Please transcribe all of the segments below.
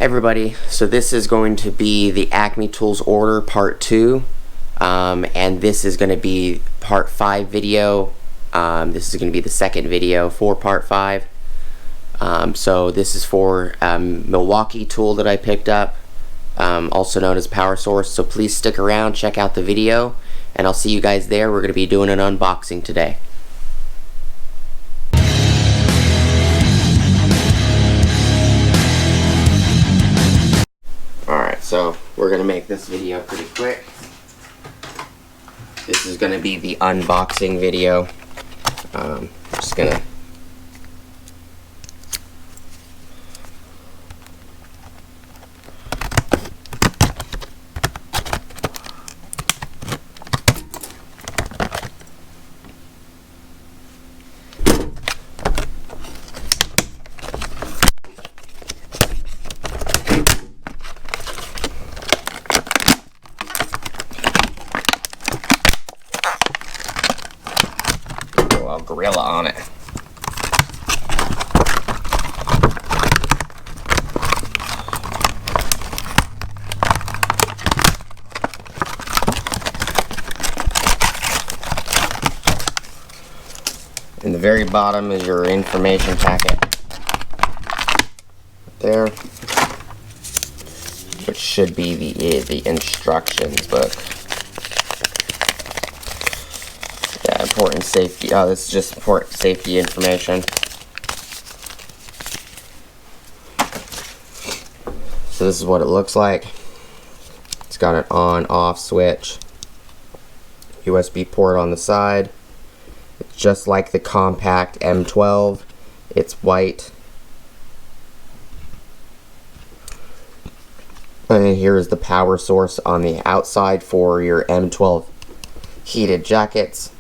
Hey everybody, so this is going to be the Acme Tools order part 2, and this is going to be part 5 video. This is going to be the second video for part 5. So this is for Milwaukee tool that I picked up, also known as Power Source. So please stick around, check out the video, and I'll see you guys there. We're going to be doing an unboxing today. So we're gonna make this video pretty quick. This is gonna be the unboxing video. Just gonna gorilla on it. In the very bottom is your information packet there, which should be the instructions book. Important safety. Oh, this is just important safety information. So this is what it looks like. It's got an on-off switch, USB port on the side. It's just like the compact M12. It's white. And then here is the power source on the outside for your M12 heated jackets.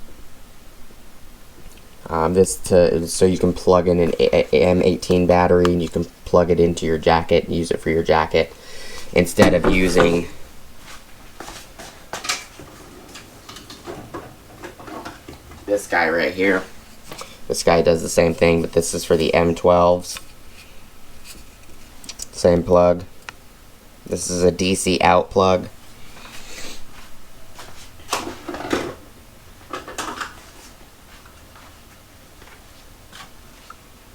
So you can plug in an M18 battery and you can plug it into your jacket and use it for your jacket instead of using this guy right here. This guy does the same thing, but this is for the M12s. Same plug. This is a DC out plug.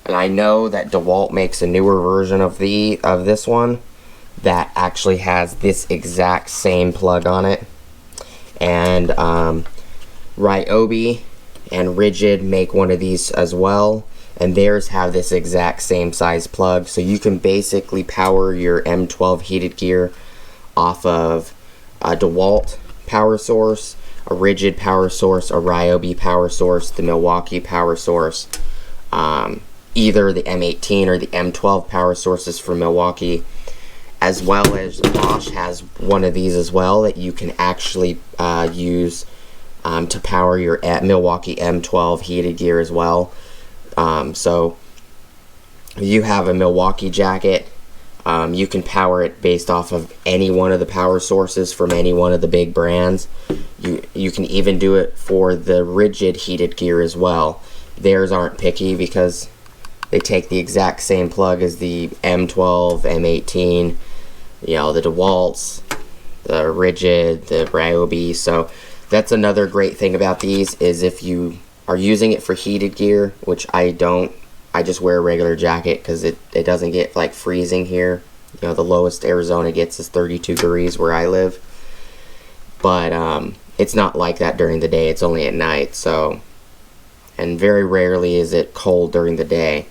And I know that DeWalt makes a newer version of this one that actually has this exact same plug on it. And Ryobi and Rigid make one of these as well, and theirs have this exact same size plug. So you can basically power your M12 heated gear off of a DeWalt power source, a Rigid power source, a Ryobi power source, the Milwaukee power source. Either the M18 or the M12 power sources for Milwaukee, as well as Bosch has one of these as well that you can actually use to power your Milwaukee M12 heated gear as well. So you have a Milwaukee jacket, you can power it based off of any one of the power sources from any one of the big brands. You can even do it for the Rigid heated gear as well. Theirs aren't picky because they take the exact same plug as the M12, M18, you know, the DeWalt's, the Rigid, the Ryobi. So that's another great thing about these, is if you are using it for heated gear, which I don't, I just wear a regular jacket because it doesn't get like freezing here. You know, the lowest Arizona gets is 32 degrees where I live. But it's not like that during the day, it's only at night. So, and very rarely is it cold during the day.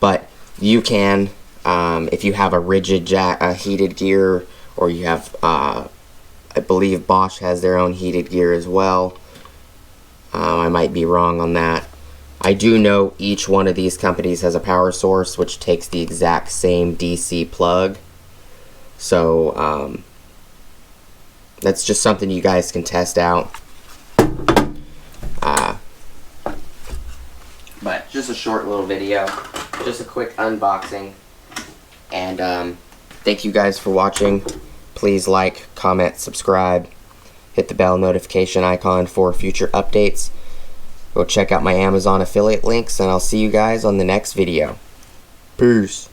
But you can, if you have a Rigid heated gear, or you have, I believe Bosch has their own heated gear as well. I might be wrong on that. I do know each one of these companies has a power source which takes the exact same DC plug. So that's just something you guys can test out. But just a short little video, just a quick unboxing, and thank you guys for watching. Please like, comment, subscribe, hit the bell notification icon for future updates. Go check out my Amazon affiliate links, and I'll see you guys on the next video. Peace.